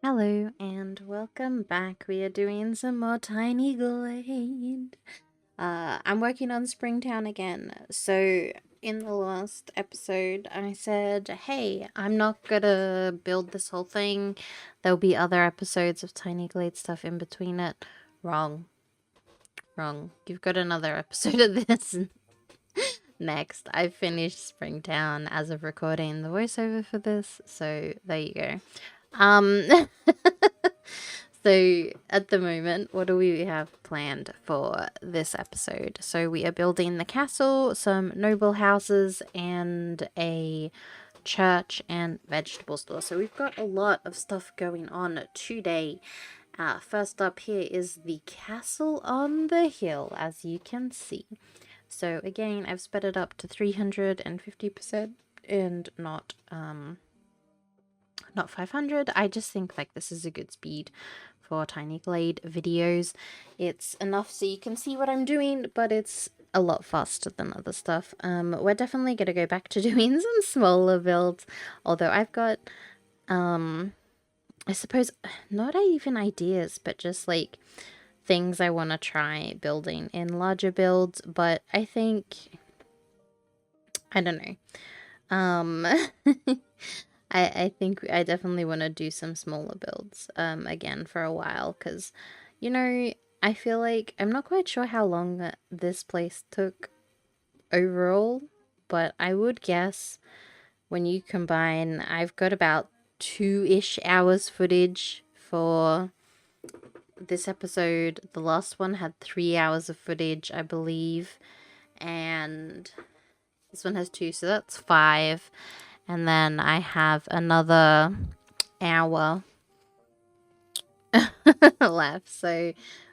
Hello and welcome back. We are doing some more Tiny Glade. I'm working on Springtown again. So in the last episode, I said, hey, I'm not gonna build this whole thing. There'll be other episodes of Tiny Glade stuff in between it. Wrong. Wrong. You've got another episode of this next. I've finished Springtown as of recording the voiceover for this. So there you go. So at the moment, what do we have planned for this episode? So we are building the castle, some noble houses, and a church and vegetable store. So we've got a lot of stuff going on today. First up here is the castle on the hill, as you can see. So again, I've sped it up to 350% and not 500. I just think like this is a good speed for Tiny Glade videos. It's enough so you can see what I'm doing, but it's a lot faster than other stuff. We're definitely gonna go back to doing some smaller builds, although I've got I suppose not even ideas, but just like things I want to try building in larger builds. But I think I don't know. I think I definitely want to do some smaller builds again for a while, because you know, I feel like I'm not quite sure how long this place took overall, but I would guess when you combine, I've got about 2-ish hours footage for this episode. The last one had 3 hours of footage, I believe, and this one has 2, so that's 5. And then I have another hour left. So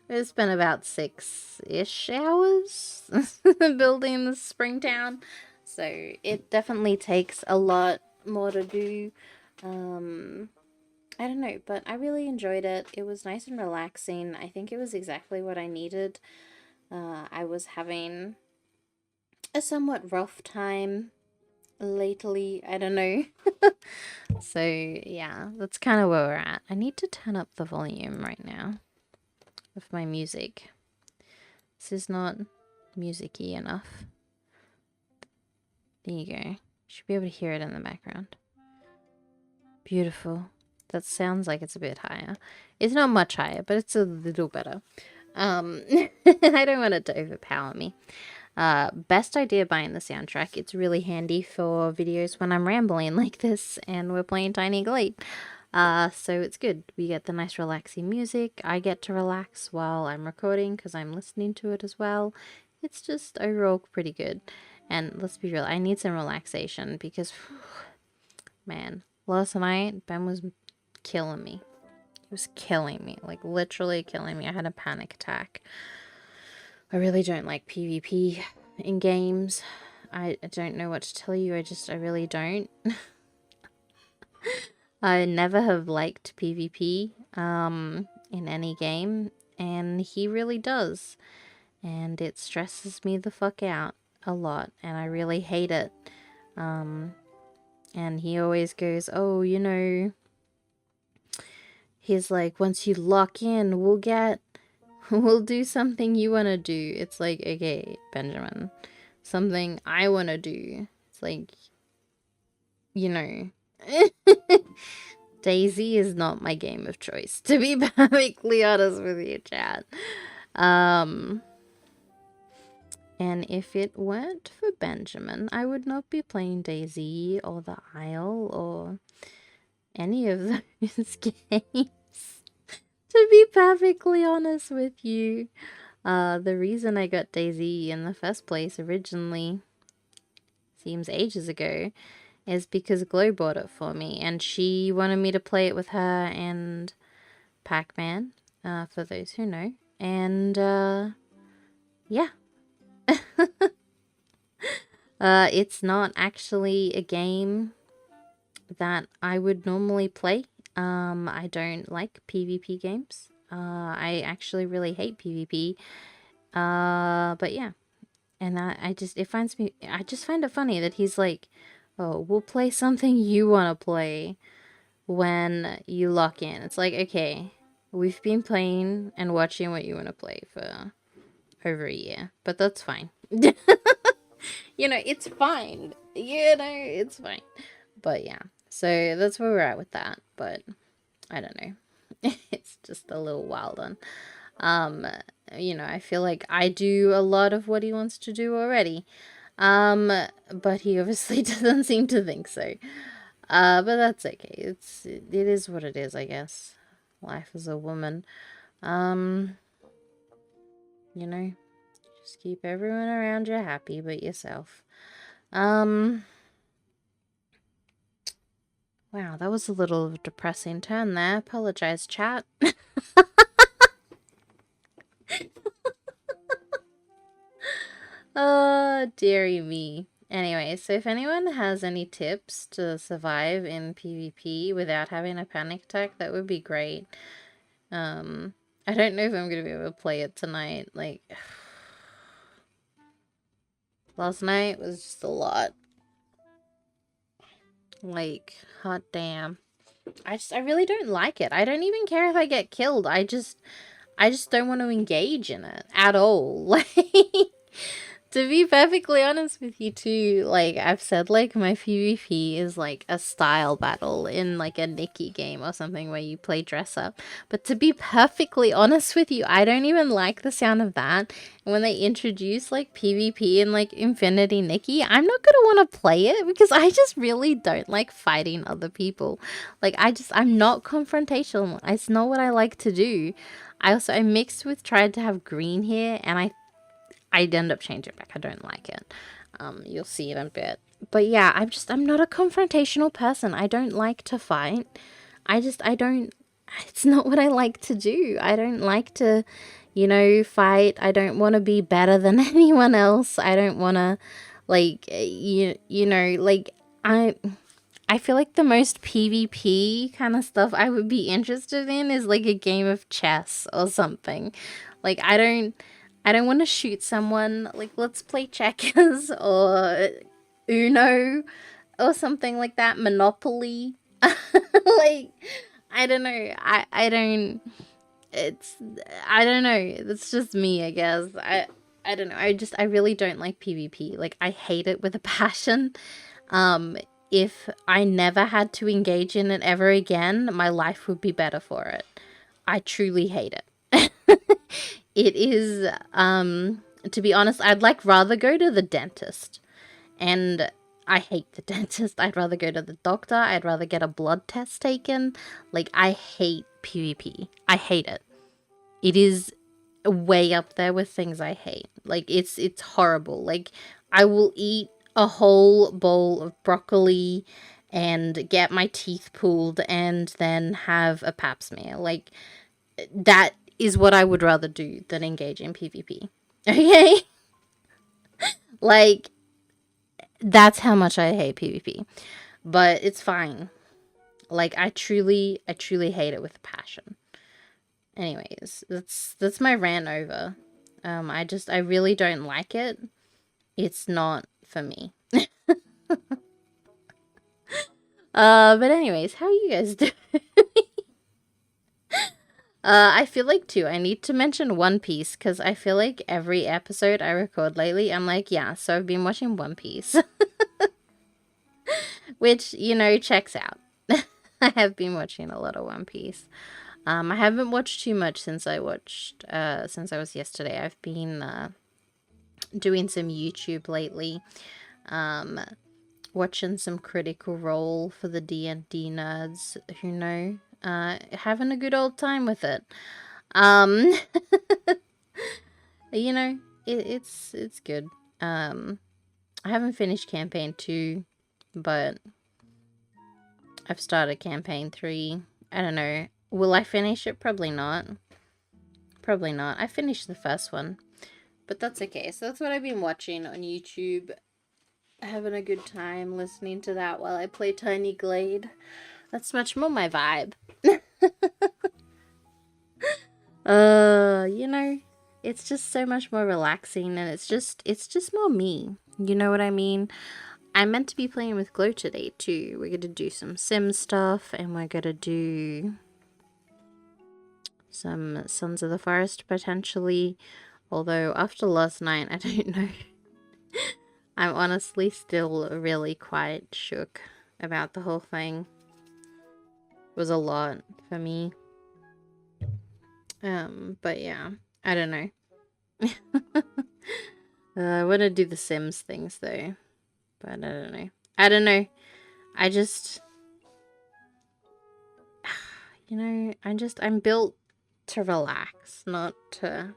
it's been about 6-ish hours building the Springtown. So it definitely takes a lot more to do. I don't know, but I really enjoyed it. It was nice and relaxing. I think it was exactly what I needed. I was having a somewhat rough time lately, I don't know. So yeah, that's kind of where we're at. I need to turn up the volume right now of my music. This is not music-y enough. There you go. Should be able to hear it in the background. Beautiful. That sounds like it's a bit higher. It's not much higher, but it's a little better. I don't want it to overpower me. Best idea buying the soundtrack. It's really handy for videos when I'm rambling like this and we're playing Tiny Glade. So it's good. We get the nice relaxing music. I get to relax while I'm recording because I'm listening to it as well. It's just overall pretty good. And let's be real, I need some relaxation because, man, last night Ben was killing me. He was killing me, like literally killing me. I had a panic attack. I really don't like PvP in games. I don't know what to tell you. I really don't. I never have liked PvP in any game, and he really does. And it stresses me the fuck out a lot, and I really hate it. And he always goes, oh, you know, he's like, once you lock in, we'll do something you want to do. It's like, okay, Benjamin, something I want to do. It's like, you know, Daisy is not my game of choice, to be perfectly honest with you, chat. And if it weren't for Benjamin, I would not be playing Daisy or the Isle or any of those games. To be perfectly honest with you, the reason I got Daisy in the first place originally, seems ages ago, is because Glow bought it for me, and she wanted me to play it with her and Pac-Man, for those who know, and, yeah. It's not actually a game that I would normally play. I don't like PvP games. I actually really hate PvP. But yeah. And I just find it funny that he's like, oh, we'll play something you want to play. when you lock in. It's like, okay, we've been playing and watching what you want to play for over a year, but that's fine. It's fine. It's fine. But yeah, so that's where we're at with that. But I don't know. It's just a little wild one. Um, I feel like I do a lot of what he wants to do already. But he obviously doesn't seem to think so. But that's okay. It is what it is, I guess. Life as a woman. Um, just keep everyone around you happy but yourself. Wow, that was a little depressing turn there. Apologize, chat. Oh, dearie me. Anyway, so if anyone has any tips to survive in PvP without having a panic attack, that would be great. I don't know if I'm gonna be able to play it tonight. Like, last night was just a lot. Like, hot damn. I really don't like it. I don't even care if I get killed. I just don't want to engage in it at all. Like, to be perfectly honest with you too, like I've said, like my PvP is like a style battle in like a Nikki game or something where you play dress up. But to be perfectly honest with you, I don't even like the sound of that. And when they introduce like PvP in like Infinity Nikki, I'm not gonna want to play it because I just really don't like fighting other people. Like I'm not confrontational. It's not what I like to do. I mixed with tried to have green hair and I'd end up changing it back. I don't like it. You'll see it in a bit. But yeah, I'm not a confrontational person. I don't like to fight. I don't, it's not what I like to do. I don't like to, fight. I don't want to be better than anyone else. I don't want to, like, like, I feel like the most PvP kind of stuff I would be interested in is like a game of chess or something. Like, I don't want to shoot someone. Like, let's play checkers or Uno or something like that. Monopoly. Like, I don't know. I don't. It's. I don't know. It's just me, I guess. I don't know. I really don't like PvP. Like, I hate it with a passion. Um, if I never had to engage in it ever again, my life would be better for it. I truly hate it. It is, to be honest, I'd like rather go to the dentist. And I hate the dentist. I'd rather go to the doctor. I'd rather get a blood test taken. Like, I hate PvP. I hate it. It is way up there with things I hate. Like, it's horrible. Like, I will eat a whole bowl of broccoli and get my teeth pulled and then have a pap smear. Like, that is what I would rather do than engage in PvP. Okay? Like, that's how much I hate PvP. But it's fine. Like, I truly hate it with a passion. Anyways, that's my rant over. I really don't like it. It's not for me. But anyways, how are you guys doing? I feel like too, I need to mention One Piece because I feel like every episode I record lately, I'm like, yeah, so I've been watching One Piece. Which, checks out. I have been watching a lot of One Piece. I haven't watched too much since I was yesterday. I've been doing some YouTube lately. Watching some Critical Role for the D&D nerds who know. Having a good old time with it. It's good. I haven't finished campaign 2, but I've started campaign 3. I don't know. Will I finish it? Probably not. Probably not. I finished the first one. But that's okay. So that's what I've been watching on YouTube. Having a good time listening to that while I play Tiny Glade. That's much more my vibe. It's just so much more relaxing and it's just more me. You know what I mean? I'm meant to be playing with Glow today too. We're gonna do some sim stuff, and we're gonna do some Sons of the Forest potentially. Although after last night, I don't know. I'm honestly still really quite shook about the whole thing. It was a lot for me. But yeah, I don't know. I want to do the Sims things though, but I don't know. I don't know. I just, you know, I'm built to relax, not to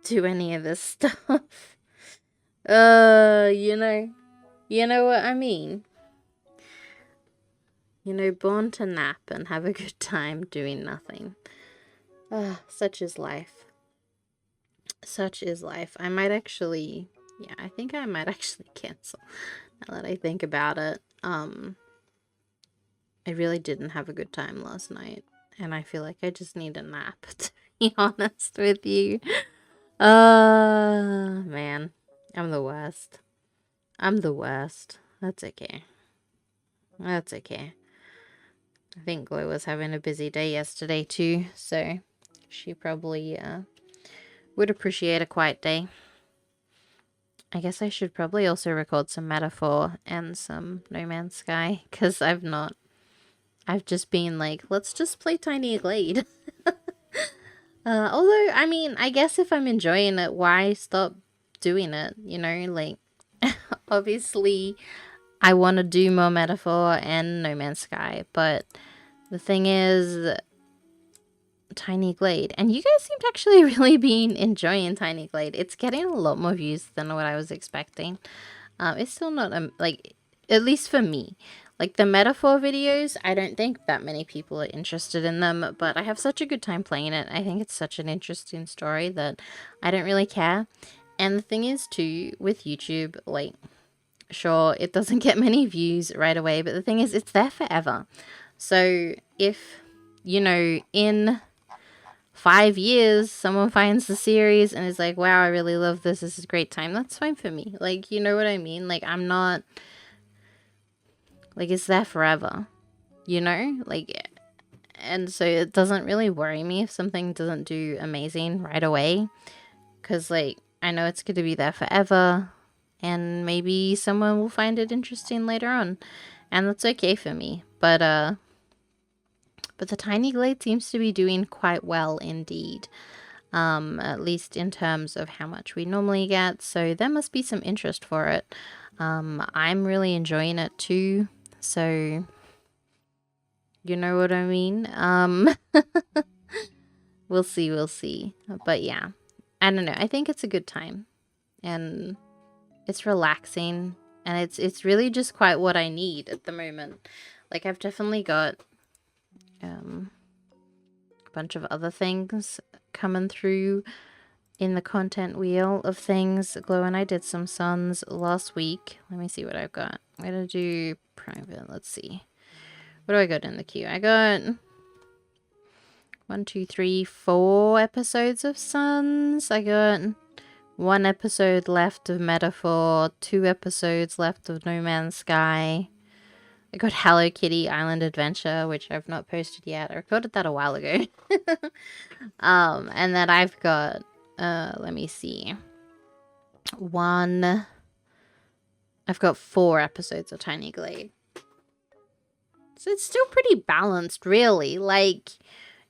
do any of this stuff. You know what I mean? You know, born to nap and have a good time doing nothing. Such is life. Such is life. I might actually, yeah, I think I might actually cancel now that I think about it. I really didn't have a good time last night, and I feel like I just need a nap, to be honest with you. Man, I'm the worst. I'm the worst. That's okay. That's okay. I think Glow was having a busy day yesterday too, so she probably would appreciate a quiet day. I guess I should probably also record some Metaphor and some No Man's Sky, because I've just been like, let's just play Tiny Glade. Although, I mean, I guess if I'm enjoying it, why stop doing it? You know, like, obviously, I want to do more Metaphor and No Man's Sky, but the thing is, Tiny Glade, and you guys seem to actually really be enjoying Tiny Glade. It's getting a lot more views than what I was expecting. It's still not, like, at least for me. Like, the Metaphor videos, I don't think that many people are interested in them, but I have such a good time playing it. I think it's such an interesting story that I don't really care. And the thing is, too, with YouTube, like, sure, it doesn't get many views right away, but the thing is, it's there forever. So if, you know, in 5 years, someone finds the series and is like, wow, I really love this. This is a great time. That's fine for me. Like, you know what I mean? Like, I'm not, like, it's there forever, you know? Like, and so it doesn't really worry me if something doesn't do amazing right away. Because, like, I know it's going to be there forever. And maybe someone will find it interesting later on. And that's okay for me. But the Tiny Glade seems to be doing quite well indeed. At least in terms of how much we normally get. So there must be some interest for it. I'm really enjoying it too. So, you know what I mean? We'll see. But yeah, I don't know. I think it's a good time. And it's relaxing. And it's really just quite what I need at the moment. Like, I've definitely got a bunch of other things coming through in the content wheel of things. Glow and I did some Suns last week. Let me see what I've got. I'm gonna do private. Let's see. What do I got in the queue? I got 1, 2, 3, 4 episodes of Suns. I got 1 episode left of Metaphor, 2 episodes left of No Man's Sky. I got Hello Kitty Island Adventure, which I've not posted yet. I recorded that a while ago. And then I've got, let me see. I've got 4 episodes of Tiny Glade. So it's still pretty balanced, really. Like,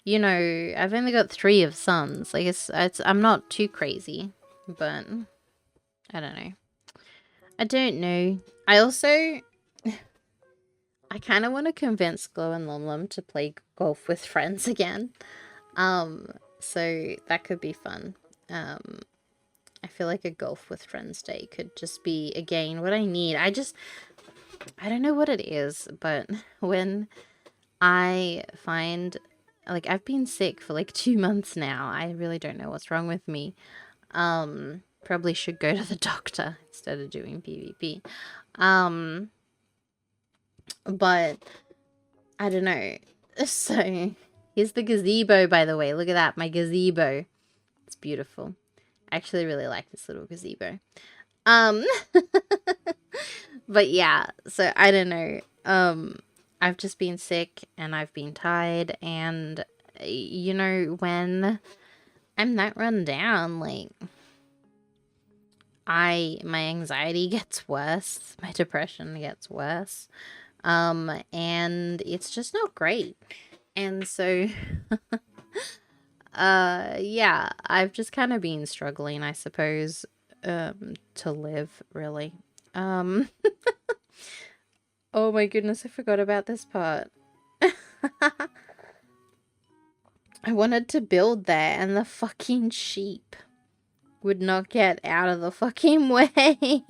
you know, I've only got 3 of Suns. Like, I'm not too crazy, but I don't know. I don't know. I also, I kind of want to convince Glow and Lum to play golf with friends again. So that could be fun. I feel like a golf with friends day could just be, again, what I need. I don't know what it is, but when I find, like, I've been sick for like 2 months now. I really don't know what's wrong with me. Probably should go to the doctor instead of doing PvP. But I don't know. So here's the gazebo, by the way. Look at that, my gazebo. It's beautiful. I actually really like this little gazebo. But yeah, so I don't know. I've just been sick and I've been tired, and you know, when I'm that run down, like my anxiety gets worse, my depression gets worse. And it's just not great. And so yeah, I've just kind of been struggling, I suppose, to live, really. Um oh my goodness, I forgot about this part. I wanted to build there and the fucking sheep would not get out of the fucking way.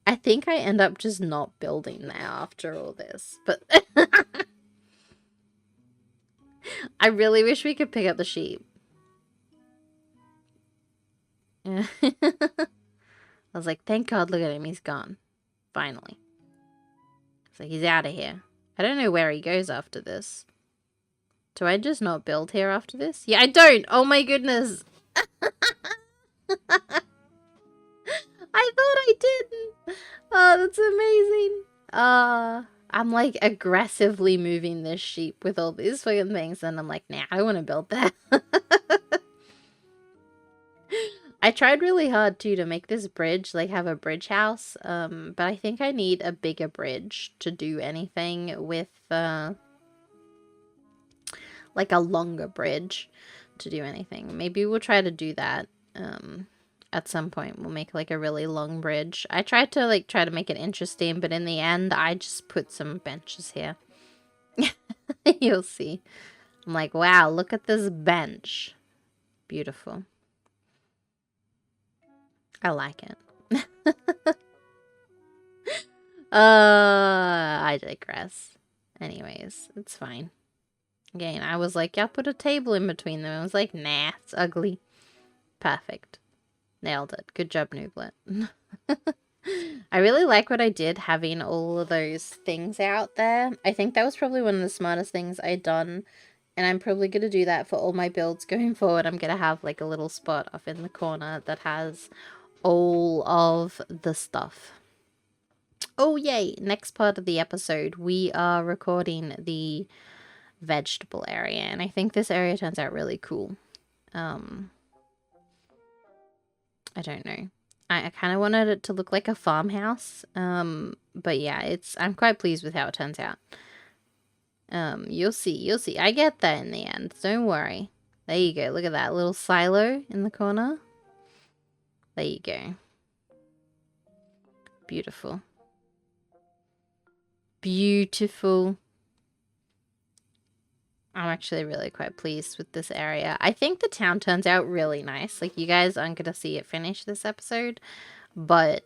I think I end up just not building there after all this, but I really wish we could pick up the sheep. I was like, thank God, look at him, he's gone. Finally. It's like, he's out of here. I don't know where he goes after this. Do I just not build here after this? Yeah, I don't! Oh my goodness! I thought I didn't! Oh, that's amazing! I'm like aggressively moving this sheep with all these fucking things, and I'm like, nah, I don't want to build that. I tried really hard too to make this bridge, like have a bridge house, but I think I need a bigger bridge to do anything with, like a longer bridge to do anything. Maybe we'll try to do that, at some point. We'll make like a really long bridge. I tried to like try to make it interesting, but in the end, I just put some benches here. You'll see. I'm like, wow, look at this bench. Beautiful. I like it. I digress. Anyways, it's fine. Again, I was like, yeah, put a table in between them. I was like, nah, it's ugly. Perfect. Nailed it. Good job, Nooblet. I really like what I did having all of those things out there. I think that was probably one of the smartest things I'd done. And I'm probably going to do that for all my builds going forward. I'm going to have like a little spot off in the corner that has all of the stuff. Oh, yay. Next part of the episode, we are recording the vegetable area. And I think this area turns out really cool. I don't know. I kind of wanted it to look like a farmhouse. But yeah, I'm quite pleased with how it turns out. You'll see. I get that in the end. Don't worry. There you go. Look at that little silo in the corner. There you go. Beautiful. Beautiful. I'm actually really quite pleased with this area. I think the town turns out really nice. Like, you guys aren't going to see it finish this episode, but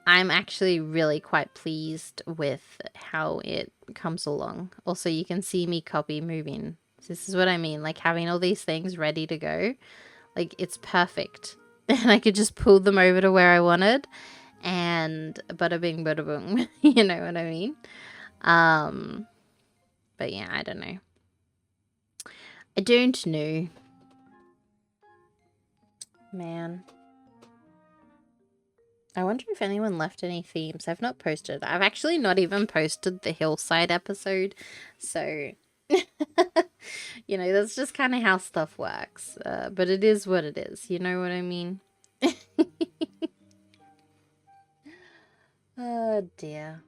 I'm actually really quite pleased with how it comes along. Also, you can see me copy moving. This is what I mean, like having all these things ready to go. Like, it's perfect. And I could just pull them over to where I wanted, and bada bing, bada boom. You know what I mean? But yeah, I don't know. I don't know. Man. I wonder if anyone left any themes. I've not posted. I've actually not even posted the hillside episode. So, you know, that's just kind of how stuff works. But it is what it is. You know what I mean? Oh, dear.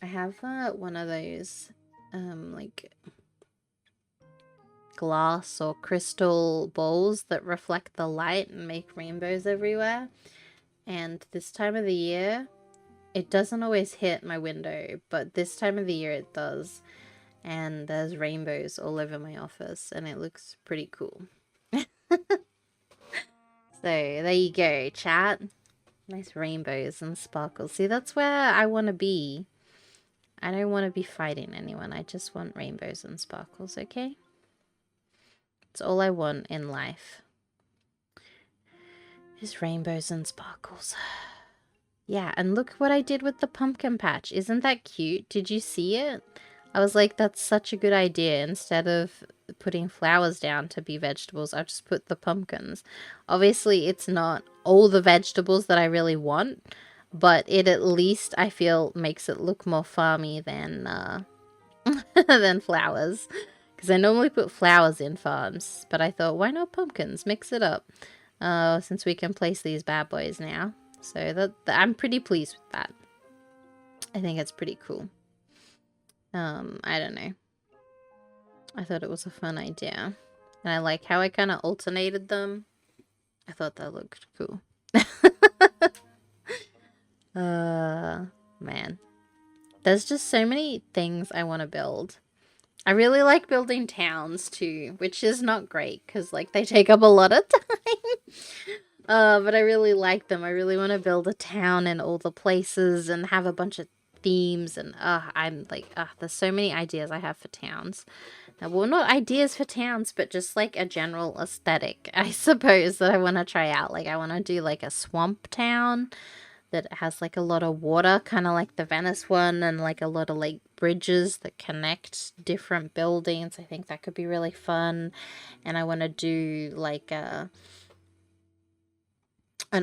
I have one of those, like, glass or crystal balls that reflect the light and make rainbows everywhere. And this time of the year, it doesn't always hit my window, but this time of the year it does. And there's rainbows all over my office, and it looks pretty cool. So, there you go, chat. Nice rainbows and sparkles. See, that's where I want to be. I don't want to be fighting anyone. I just want rainbows and sparkles, okay? It's all I want in life. Is rainbows and sparkles. Yeah, and look what I did with the pumpkin patch. Isn't that cute? Did you see it? I was like, that's such a good idea. Instead of putting flowers down to be vegetables, I just put the pumpkins. Obviously, it's not all the vegetables that I really want, but it at least, I feel, makes it look more farmy than than flowers. Because I normally put flowers in farms, but I thought, why not pumpkins? Mix it up. Since we can place these bad boys now. So that I'm pretty pleased with that. I think it's pretty cool. I don't know. I thought it was a fun idea. And I like how I kind of alternated them. I thought that looked cool. Man. There's just so many things I want to build. I really like building towns too, which is not great because like they take up a lot of time. But I really like them. I really want to build a town in all the places and have a bunch of themes, and I'm like, there's so many ideas I have for towns. Well, not ideas for towns, but just like a general aesthetic, I suppose, that I want to try out. Like I want to do like a swamp town that has like a lot of water, kind of like the Venice one, and like a lot of like bridges that connect different buildings. I think that could be really fun. And I want to do like an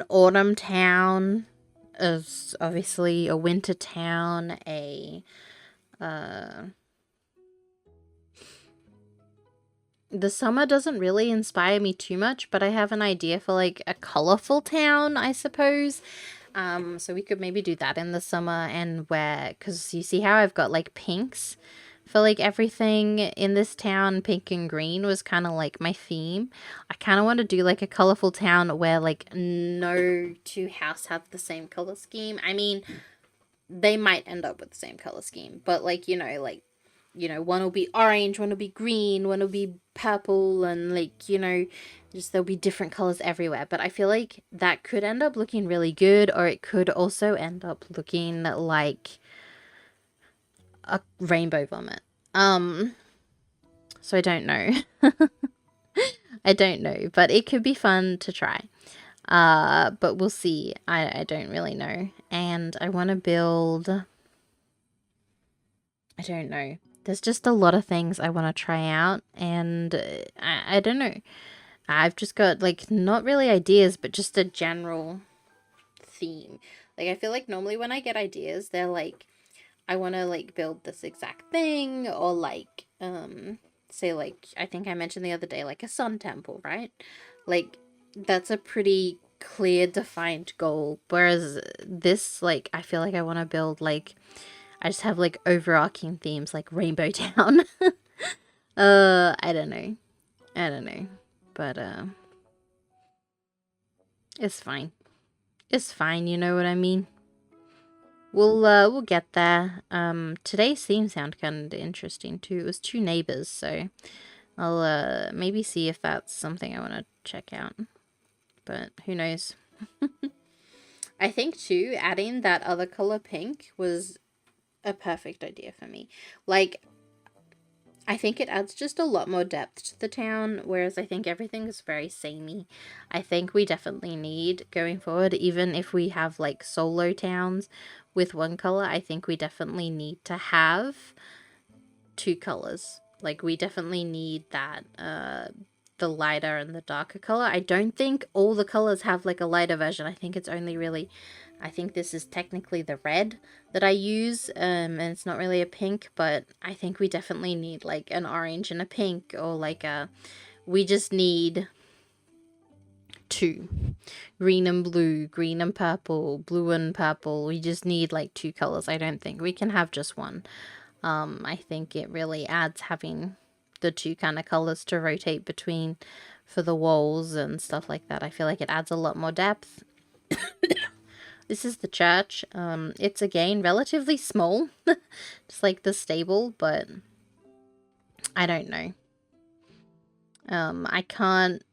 autumn town, as obviously a winter town, the summer doesn't really inspire me too much, but I have an idea for like a colorful town, I suppose. So we could maybe do that in the summer, and because you see how I've got like pinks for like everything in this town. Pink and green was kind of like my theme. I kind of want to do like a colorful town where like no two houses have the same color scheme. I mean, they might end up with the same color scheme, but like, one will be orange, one will be green, one will be purple, and like, just there'll be different colors everywhere. But I feel like that could end up looking really good, or it could also end up looking like a rainbow vomit. So I don't know. I don't know, but it could be fun to try. But we'll see. I don't really know. And I want to build, I don't know. There's just a lot of things I want to try out, and I don't know. I've just got like not really ideas, but just a general theme. Like I feel like normally when I get ideas, they're like, I want to like build this exact thing, or like say like I think I mentioned the other day, like a sun temple, right? Like that's a pretty clear defined goal, whereas this, like, I feel like I want to build like, I just have like overarching themes like Rainbow Town. I don't know. I don't know. But it's fine. It's fine, you know what I mean? We'll get there. Today's theme sounded kind of interesting too. It was two neighbors, so I'll maybe see if that's something I want to check out. But who knows? I think too, adding that other color pink was a perfect idea for me. Like, I think it adds just a lot more depth to the town, whereas I think everything is very samey. I think we definitely need, going forward, even if we have like solo towns with one color, I think we definitely need to have two colors. Like, we definitely need that, the lighter and the darker color. I don't think all the colors have like a lighter version. I think it's only really, I think this is technically the red that I use, and it's not really a pink, but I think we definitely need like an orange and a pink, or like we just need two. Green and blue, green and purple, blue and purple. We just need like two colors. I don't think we can have just one. I think it really adds having the two kind of colors to rotate between for the walls and stuff like that. I feel like it adds a lot more depth. This is the church. It's again relatively small, just like the stable, but I don't know. I can't,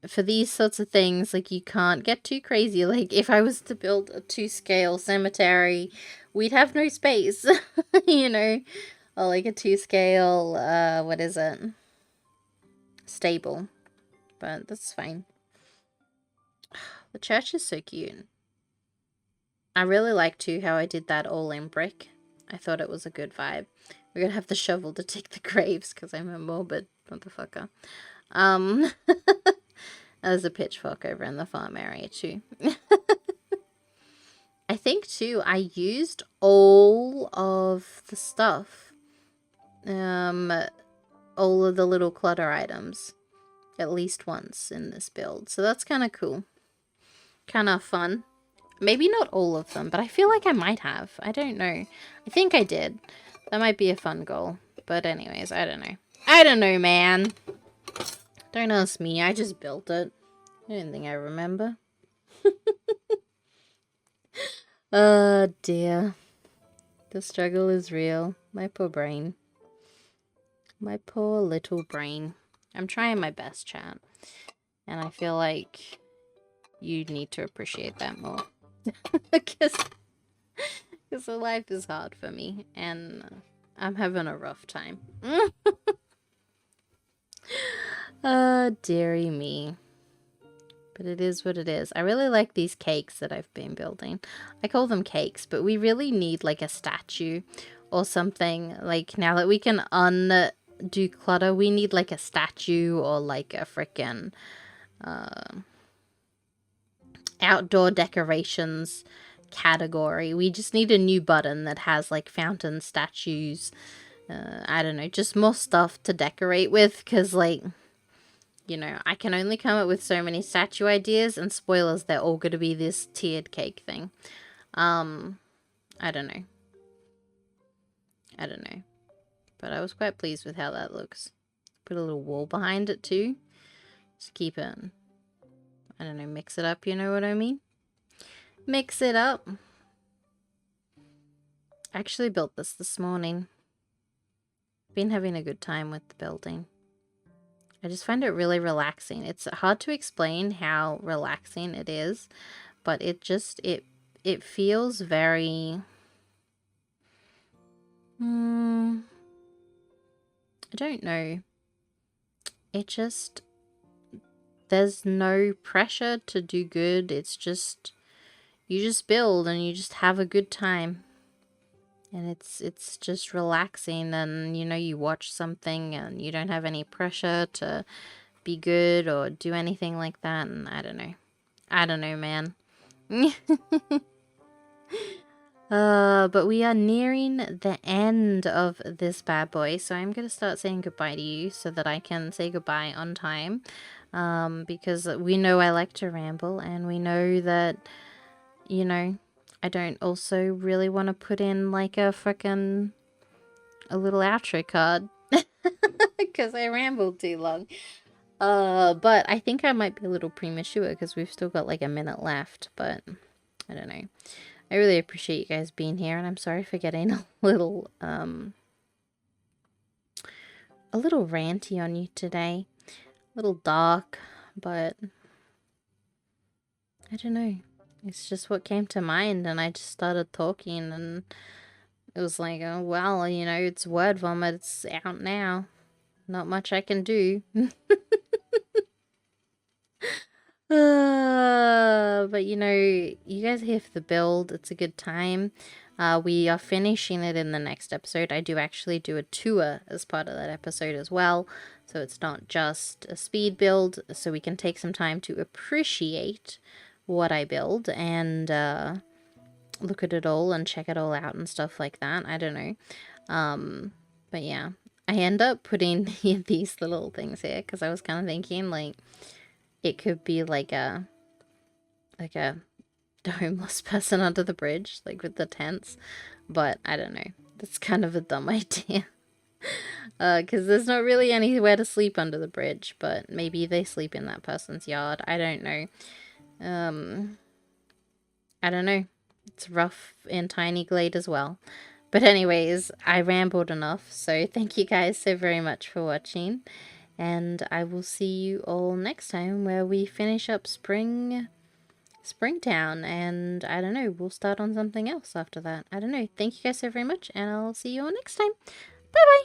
for these sorts of things, like, you can't get too crazy. Like, if I was to build a 2-scale cemetery, we'd have no space, you know, or like a 2-scale, what is it? Stable. But that's fine. The church is so cute. I really like too how I did that all in brick. I thought it was a good vibe. We're gonna have the shovel to dig the graves because I'm a morbid motherfucker. There's a pitchfork over in the farm area too. I think too, I used all of the stuff. All of the little clutter items. At least once in this build. So that's kind of cool. Kind of fun. Maybe not all of them, but I feel like I might have. I don't know. I think I did. That might be a fun goal. But anyways, I don't know. I don't know, man. Don't ask me. I just built it. I don't think I remember. Oh, dear. The struggle is real. My poor brain. My poor little brain. I'm trying my best, chat. And I feel like you need to appreciate that more. Because the life is hard for me. And I'm having a rough time. Oh, dearie me. But it is what it is. I really like these cakes that I've been building. I call them cakes, but we really need like a statue or something. Like now that we can undo clutter, we need like a statue or like a frickin' outdoor decorations category. We just need a new button that has like fountain statues. I don't know, just more stuff to decorate with because like... You know, I can only come up with so many statue ideas, and spoilers, they're all going to be this tiered cake thing. I don't know. I don't know. But I was quite pleased with how that looks. Put a little wall behind it too. Just keep it, I don't know, mix it up, you know what I mean? Mix it up. I actually built this morning. Been having a good time with the building. I just find it really relaxing. It's hard to explain how relaxing it is, but it just, it feels very, I don't know. It just, there's no pressure to do good. It's just, you just build and you just have a good time. And it's just relaxing, and you know, you watch something and you don't have any pressure to be good or do anything like that, and I don't know. I don't know, man. But we are nearing the end of this bad boy, so I'm going to start saying goodbye to you so that I can say goodbye on time. Because we know I like to ramble, and we know that, you know, I don't also really want to put in like a little outro card because I rambled too long. But I think I might be a little premature because we've still got like a minute left, but I don't know. I really appreciate you guys being here, and I'm sorry for getting a little ranty on you today. A little dark, but I don't know. It's just what came to mind, and I just started talking, and it was like, oh, well, you know, it's word vomit. It's out now. Not much I can do. But, you know, you guys are here for the build. It's a good time. We are finishing it in the next episode. I do actually do a tour as part of that episode as well. So it's not just a speed build, so we can take some time to appreciate what I build and look at it all and check it all out and stuff like that. I don't know. But yeah, I end up putting these little things here because I was kind of thinking like it could be like a homeless person under the bridge, like with the tents, but I don't know. That's kind of a dumb idea. Because there's not really anywhere to sleep under the bridge, but maybe they sleep in that person's yard. I don't know. I don't know. It's rough in Tiny Glade as well. But anyways, I rambled enough, so thank you guys so very much for watching, and I will see you all next time where we finish up Springtown, and I don't know, we'll start on something else after that. I don't know. Thank you guys so very much, and I'll see you all next time. Bye bye!